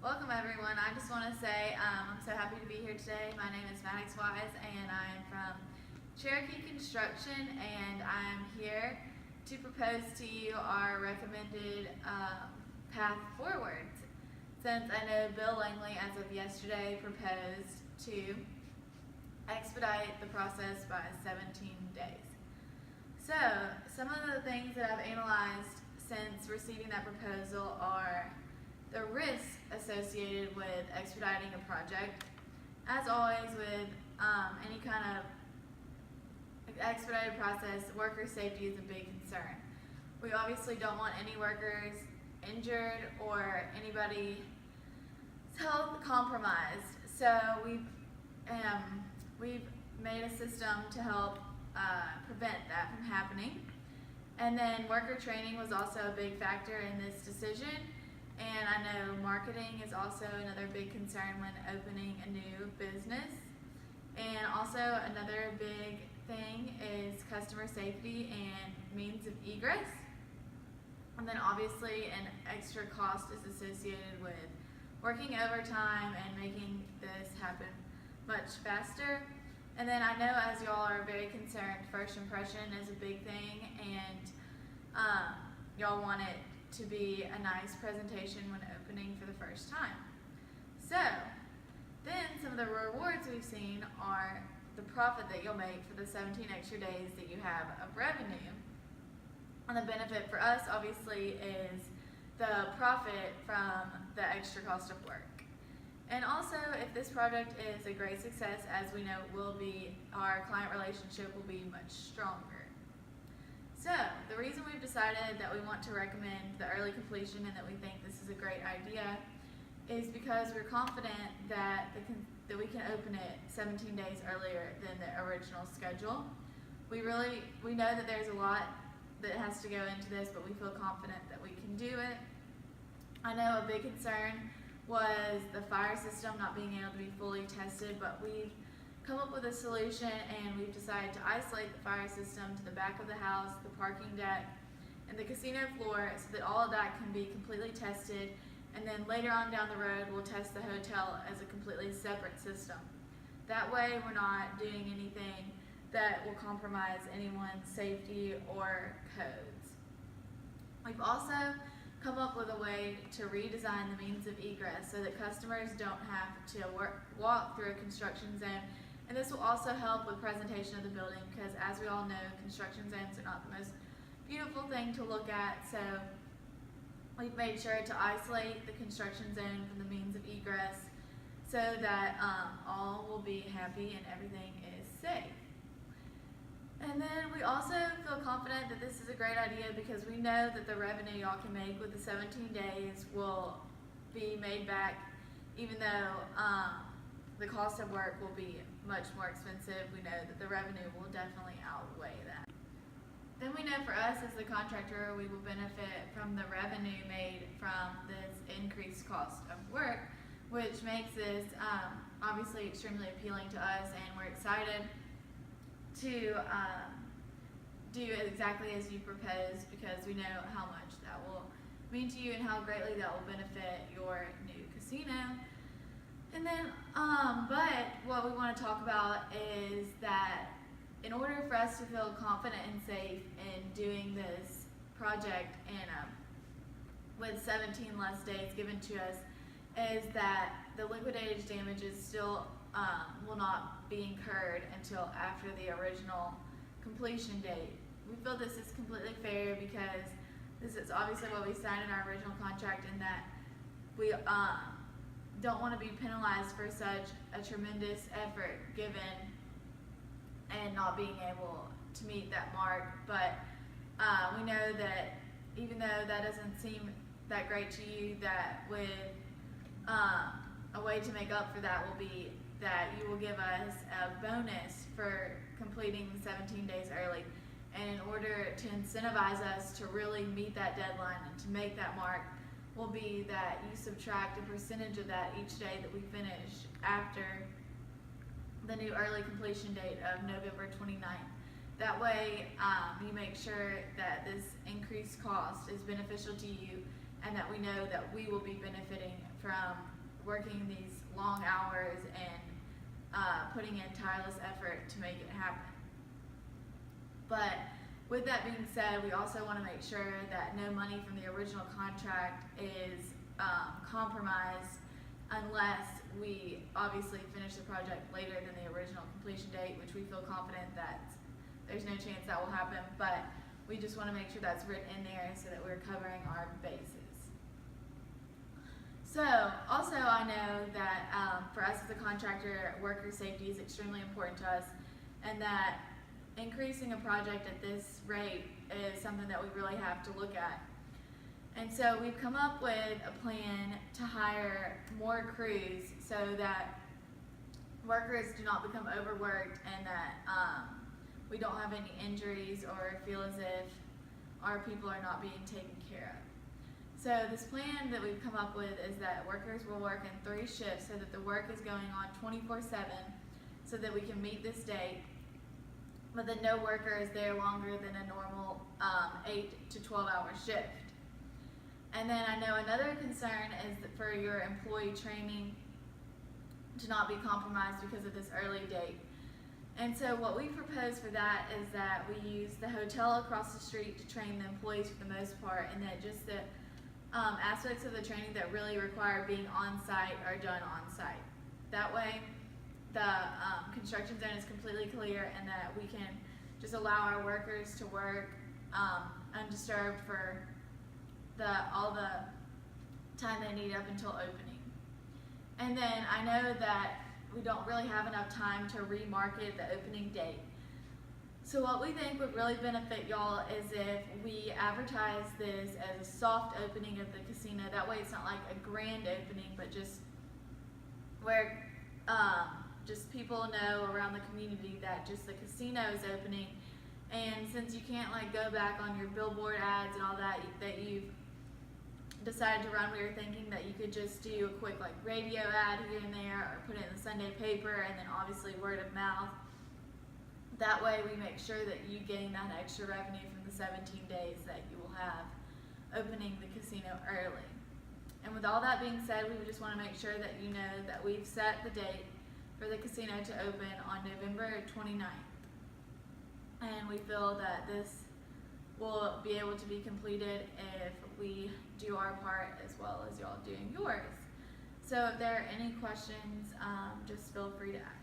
Welcome everyone. I just want to say I'm so happy to be here today. My name is Maddox Wise and I am from Cherokee Construction, and I'm here to propose to you our recommended path forward. Since I know Bill Langley, as of yesterday, proposed to expedite the process by 17 days. So, some of the things that I've analyzed since receiving that proposal are the risks associated with expediting a project. As always with any kind of expedited process, worker safety is a big concern. We obviously don't want any workers injured or anybody's health compromised. So we've made a system to help prevent that from happening. And then worker training was also a big factor in this decision. And I know marketing is also another big concern when opening a new business. And also another big thing is customer safety and means of egress. And then obviously an extra cost is associated with working overtime and making this happen much faster. And then I know, as y'all are very concerned, first impression is a big thing, and y'all want it to be a nice presentation when opening for the first time. So then some of the rewards we've seen are the profit that you'll make for the 17 extra days that you have of revenue. And the benefit for us obviously is the profit from the extra cost of work. And also, if this project is a great success, as we know it will be, our client relationship will be much stronger. So, the reason we've decided that we want to recommend the early completion and that we think this is a great idea is because we're confident that we can open it 17 days earlier than the original schedule. We know that there's a lot that has to go into this, but we feel confident that we can do it. I know a big concern was the fire system not being able to be fully tested, but we've come up with a solution, and we've decided to isolate the fire system to the back of the house, the parking deck, and the casino floor, so that all of that can be completely tested. And then later on down the road, we'll test the hotel as a completely separate system. That way we're not doing anything that will compromise anyone's safety or codes. We've also come up with a way to redesign the means of egress so that customers don't have to walk through a construction zone. And this will also help with presentation of the building, because as we all know, construction zones are not the most beautiful thing to look at. So we've made sure to isolate the construction zone from the means of egress so that all will be happy and everything is safe. And then we also feel confident that this is a great idea because we know that the revenue y'all can make with the 17 days will be made back, even though the cost of work will be much more expensive. We know that the revenue will definitely outweigh that. Then we know for us as the contractor, we will benefit from the revenue made from this increased cost of work, which makes this obviously extremely appealing to us, and we're excited to do exactly as you proposed, because we know how much that will mean to you and how greatly that will benefit your new casino. And then, but what we want to talk about is that in order for us to feel confident and safe in doing this project and with 17 less days given to us, is that the liquidated damages still will not be incurred until after the original completion date. We feel this is completely fair because this is obviously what we signed in our original contract, and that we don't want to be penalized for such a tremendous effort given and not being able to meet that mark. But we know that even though that doesn't seem that great to you, that with a way to make up for that will be that you will give us a bonus for completing 17 days early. And in order to incentivize us to really meet that deadline and to make that mark, will be that you subtract a percentage of that each day that we finish after the new early completion date of November 29th. That way you make sure that this increased cost is beneficial to you and that we know that we will be benefiting from working these long hours and putting in tireless effort to make it happen. But with that being said, we also want to make sure that no money from the original contract is compromised unless we obviously finish the project later than the original completion date, which we feel confident that there's no chance that will happen, but we just want to make sure that's written in there so that we're covering our bases. So, also I know that for us as a contractor, worker safety is extremely important to us, and that increasing a project at this rate is something that we really have to look at. And so we've come up with a plan to hire more crews so that workers do not become overworked and that we don't have any injuries or feel as if our people are not being taken care of. So this plan that we've come up with is that workers will work in 3 shifts so that the work is going on 24/7 so that we can meet this date, but that no worker is there longer than a normal 8 to 12 hour shift. And then I know another concern is that for your employee training to not be compromised because of this early date. And so what we propose for that is that we use the hotel across the street to train the employees for the most part, and that just the aspects of the training that really require being on site are done on site. That way the construction zone is completely clear and that we can just allow our workers to work undisturbed for all the time they need up until opening. And then I know that we don't really have enough time to remarket the opening date. So what we think would really benefit y'all is if we advertise this as a soft opening of the casino. That way it's not like a grand opening, but just where just people know around the community that just the casino is opening. And since you can't like go back on your billboard ads and all that you've decided to run, we were thinking that you could just do a quick like radio ad here and there, or put it in the Sunday paper, and then obviously word of mouth. That way we make sure that you gain that extra revenue from the 17 days that you will have opening the casino early. And with all that being said, we just want to make sure that you know that we've set the date for the casino to open on November 29th. And we feel that this will be able to be completed if we do our part as well as y'all doing yours. So if there are any questions, just feel free to ask.